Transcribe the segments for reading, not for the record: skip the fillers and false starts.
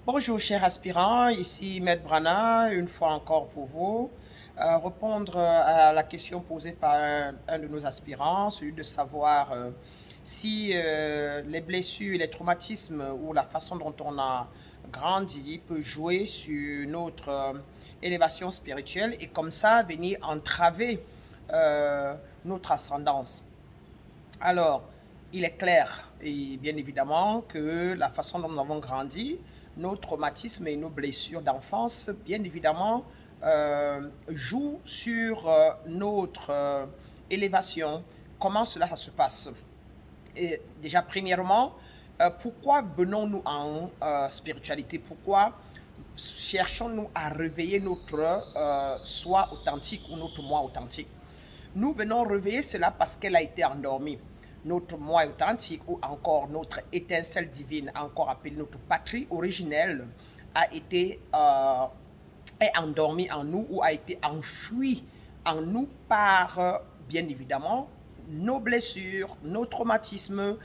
Bonjour chers aspirants, ici Maître Brana, une fois encore pour vous. Répondre à la question posée par un de nos aspirants, celui de savoir si les blessures, les traumatismes ou la façon dont on a grandi peut jouer sur notre élévation spirituelle et comme ça venir entraver notre ascendance. Alors, il est clair, et bien évidemment, que la façon dont nous avons grandi, nos traumatismes et nos blessures d'enfance, bien évidemment, jouent sur notre élévation. Comment cela ça se passe? Et déjà, premièrement, pourquoi venons-nous en spiritualité? Pourquoi cherchons-nous à réveiller notre soi authentique ou notre moi authentique? Nous venons réveiller cela parce qu'elle a été endormie. Notre moi authentique ou encore notre étincelle divine, encore appelée notre patrie originelle, a été est endormie en nous ou a été enfouie en nous par, bien évidemment, nos blessures, nos traumatismes.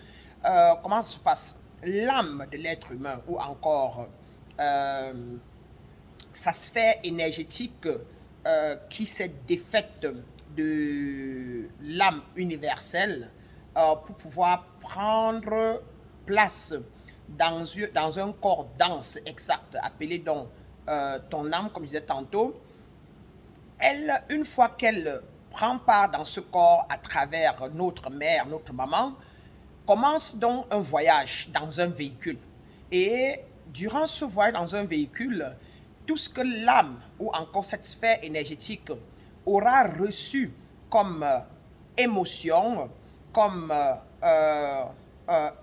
Comment ça se passe? L'âme de l'être humain ou encore sa sphère énergétique qui s'est défaite de l'âme universelle pour pouvoir prendre place dans un corps dense exact, appelé donc ton âme, comme je disais tantôt. Elle, une fois qu'elle prend part dans ce corps à travers notre mère, notre maman, commence donc un voyage dans un véhicule. Et durant ce voyage dans un véhicule, tout ce que l'âme ou encore cette sphère énergétique aura reçu comme émotion, comme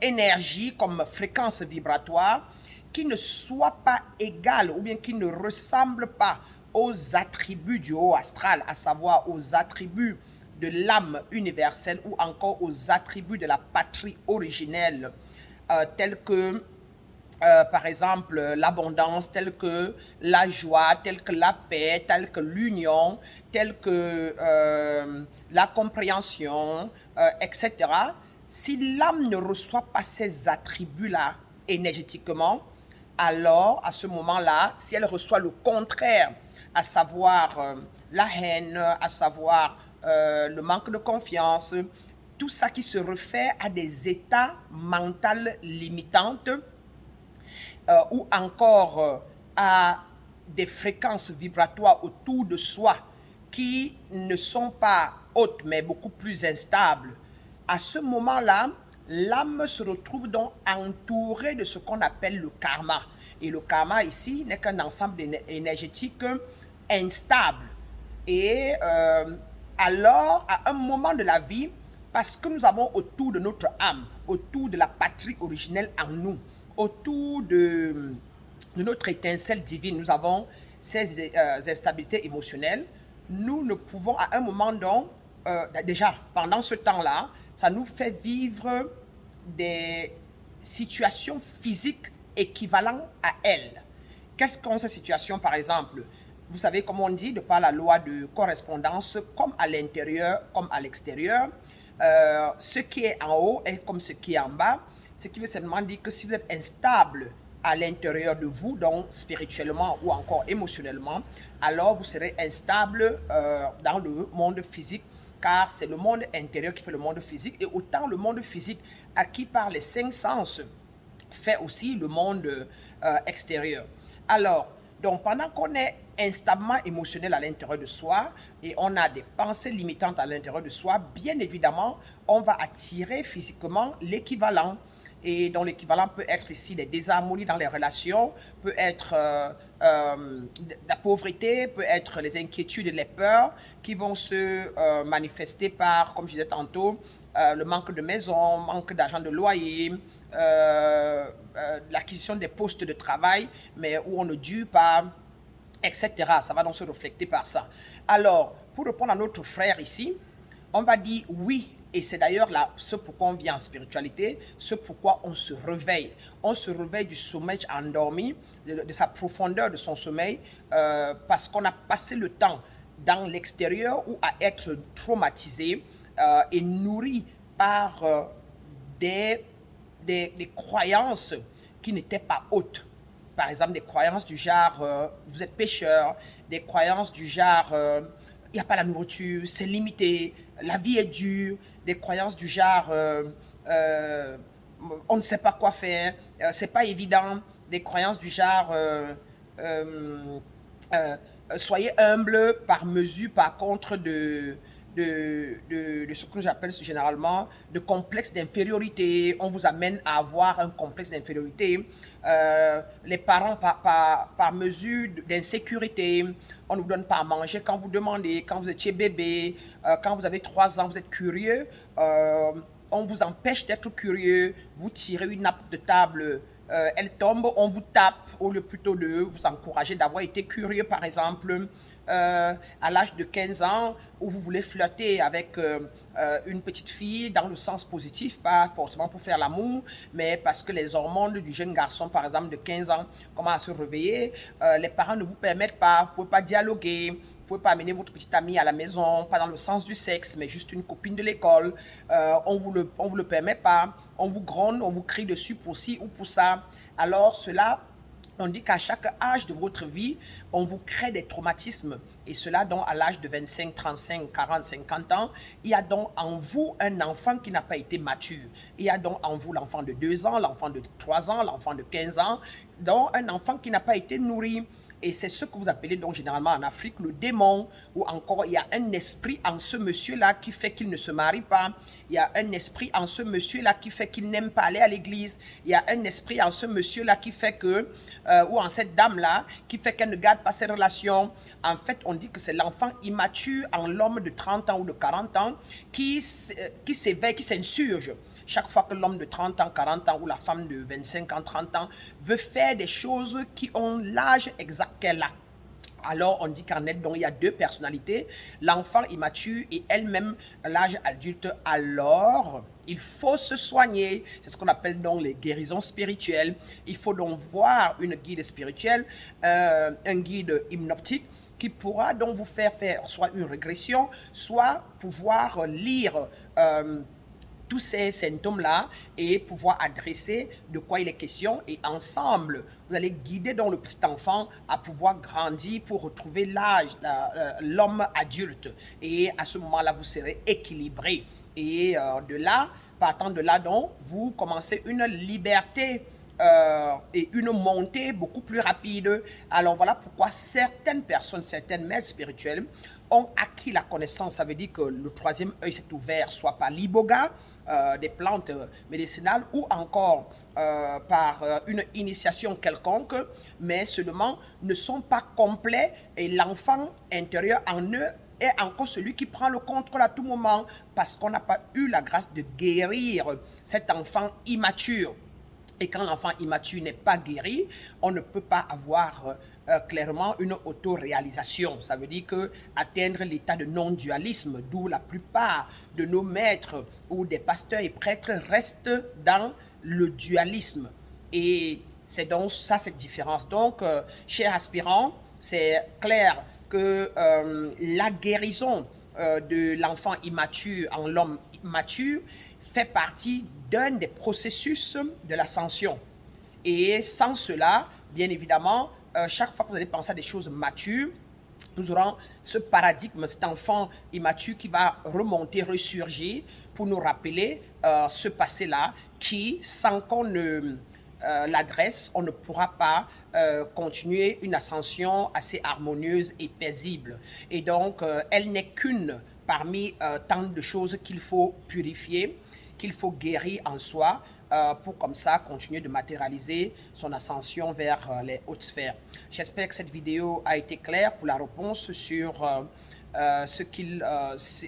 énergie, comme fréquence vibratoire, qui ne soit pas égale ou bien qui ne ressemble pas aux attributs du haut astral, à savoir aux attributs de l'âme universelle ou encore aux attributs de la patrie originelle, tels que par exemple l'abondance, telle que la joie, telle que la paix, telle que l'union, telle que la compréhension, etc. Si l'âme ne reçoit pas ces attributs-là énergétiquement, alors à ce moment-là, si elle reçoit le contraire, à savoir la haine, à savoir le manque de confiance, tout ça qui se réfère à des états mentaux limitants, ou encore à des fréquences vibratoires autour de soi qui ne sont pas hautes mais beaucoup plus instables, à ce moment-là, l'âme se retrouve donc entourée de ce qu'on appelle le karma. Et le karma ici n'est qu'un ensemble énergétique instable. Et alors, à un moment de la vie, parce que nous avons autour de notre âme, autour de la patrie originelle en nous, autour de notre étincelle divine, nous avons ces instabilités émotionnelles. Nous ne pouvons à un moment donc, déjà pendant ce temps-là, ça nous fait vivre des situations physiques équivalentes à elles. Qu'est-ce qu'on ces situations par exemple? Vous savez, comme on dit, de par la loi de correspondance, comme à l'intérieur, comme à l'extérieur, ce qui est en haut est comme ce qui est en bas. Ce qui veut simplement dire que si vous êtes instable à l'intérieur de vous, donc spirituellement ou encore émotionnellement, alors vous serez instable dans le monde physique, car c'est le monde intérieur qui fait le monde physique, et autant le monde physique acquis par les cinq sens fait aussi le monde extérieur. Alors, donc pendant qu'on est instablement émotionnel à l'intérieur de soi et on a des pensées limitantes à l'intérieur de soi, bien évidemment, on va attirer physiquement l'équivalent. Et donc l'équivalent peut être ici les désharmonies dans les relations, peut être la pauvreté, peut être les inquiétudes et les peurs qui vont se manifester par, comme je disais tantôt, le manque de maison, manque d'argent de loyer, l'acquisition des postes de travail, mais où on ne dure pas, etc. Ça va donc se refléter par ça. Alors, pour répondre à notre frère ici, on va dire oui. Et c'est d'ailleurs là ce pourquoi on vient en spiritualité, ce pourquoi on se réveille. On se réveille du sommeil endormi, de sa profondeur de son sommeil, parce qu'on a passé le temps dans l'extérieur ou à être traumatisé et nourri par des croyances qui n'étaient pas hautes. par exemple, des croyances du genre vous êtes pécheur, des croyances du genre il n'y a pas la nourriture, c'est limité, la vie est dure, des croyances du genre on ne sait pas quoi faire, c'est pas évident, des croyances du genre euh, soyez humble par mesure, par contre, de ce que j'appelle généralement de complexe d'infériorité. On vous amène à avoir un complexe d'infériorité. Les parents, par mesure d'insécurité, on ne vous donne pas à manger quand vous demandez, quand vous étiez bébé, quand vous avez 3 ans, vous êtes curieux. On vous empêche d'être curieux, vous tirez une nappe de table, elle tombe, on vous tape au lieu plutôt de vous encourager d'avoir été curieux, par exemple, à l'âge de 15 ans, où vous voulez flirter avec une petite fille dans le sens positif, pas forcément pour faire l'amour, mais parce que les hormones du jeune garçon, par exemple, de 15 ans, commencent à se réveiller, les parents ne vous permettent pas, vous ne pouvez pas dialoguer, vous ne pouvez pas amener votre petite amie à la maison, pas dans le sens du sexe, mais juste une copine de l'école. On vous le permet pas. On vous gronde, on vous crie dessus pour ci ou pour ça. Alors cela, on dit qu'à chaque âge de votre vie, on vous crée des traumatismes. Et cela donc à l'âge de 25, 35, 40, 50 ans, il y a donc en vous un enfant qui n'a pas été mature. Il y a donc en vous l'enfant de 2 ans, l'enfant de 3 ans, l'enfant de 15 ans, donc un enfant qui n'a pas été nourri. Et c'est ce que vous appelez donc généralement en Afrique le démon, ou encore il y a un esprit en ce monsieur-là qui fait qu'il ne se marie pas. Il y a un esprit en ce monsieur-là qui fait qu'il n'aime pas aller à l'église. Il y a un esprit en ce monsieur-là qui fait que, ou en cette dame-là, qui fait qu'elle ne garde pas ses relations. En fait, on dit que c'est l'enfant immature en l'homme de 30 ans ou de 40 ans qui s'éveille, qui s'insurge. Chaque fois que l'homme de 30 ans, 40 ans ou la femme de 25 ans, 30 ans veut faire des choses qui ont l'âge exact qu'elle a. Alors, on dit qu'en elle, donc, il y a 2 personnalités, l'enfant immature et elle-même l'âge adulte. Alors, il faut se soigner. C'est ce qu'on appelle donc les guérisons spirituelles. Il faut donc voir une guide spirituelle, un guide hypnotique qui pourra donc vous faire soit une régression, soit pouvoir lire tous ces symptômes-là et pouvoir adresser de quoi il est question. Et ensemble, vous allez guider donc le petit enfant à pouvoir grandir pour retrouver l'âge, l'homme adulte. Et à ce moment-là, vous serez équilibré. Et de là, partant de là, donc, vous commencez une liberté et une montée beaucoup plus rapide. Alors voilà pourquoi certaines personnes, certaines maîtres spirituelles ont acquis la connaissance. Ça veut dire que le 3e œil s'est ouvert, soit par l'iboga, des plantes médicinales, ou encore par une initiation quelconque, mais seulement ne sont pas complets et l'enfant intérieur en eux est encore celui qui prend le contrôle à tout moment parce qu'on n'a pas eu la grâce de guérir cet enfant immature. Et quand l'enfant immature n'est pas guéri, on ne peut pas avoir clairement une autoréalisation. Ça veut dire que atteindre l'état de non-dualisme, d'où la plupart de nos maîtres ou des pasteurs et prêtres restent dans le dualisme. Et c'est donc ça cette différence. Donc, chers aspirants, c'est clair que la guérison de l'enfant immature en l'homme mature fait partie d'un des processus de l'ascension. Et sans cela, bien évidemment, chaque fois que vous allez penser à des choses matures, nous aurons ce paradigme, cet enfant immature qui va remonter, ressurgir pour nous rappeler ce passé-là qui, sans qu'on ne l'adresse, on ne pourra pas continuer une ascension assez harmonieuse et paisible. Et donc, elle n'est qu'une parmi tant de choses qu'il faut purifier, qu'il faut guérir en soi pour comme ça continuer de matérialiser son ascension vers les hautes sphères. J'espère que cette vidéo a été claire pour la réponse sur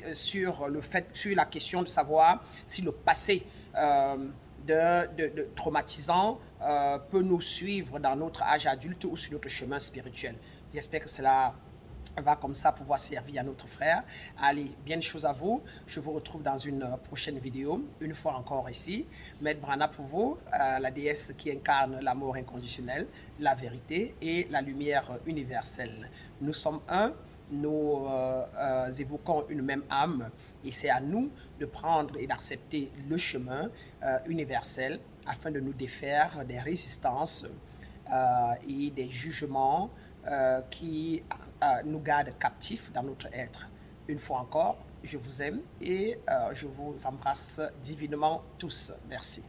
sur le fait, sur la question de savoir si le passé de traumatisant peut nous suivre dans notre âge adulte ou sur notre chemin spirituel. J'espère que cela va comme ça pouvoir servir à notre frère. Allez, bien de choses à vous. Je vous retrouve dans une prochaine vidéo. Une fois encore ici, Maître Brana pour vous, la déesse qui incarne l'amour inconditionnel, la vérité et la lumière universelle. Nous sommes un, nous évoquons une même âme et c'est à nous de prendre et d'accepter le chemin universel afin de nous défaire des résistances et des jugements qui nous gardent captifs dans notre être. Une fois encore, je vous aime et je vous embrasse divinement tous. Merci.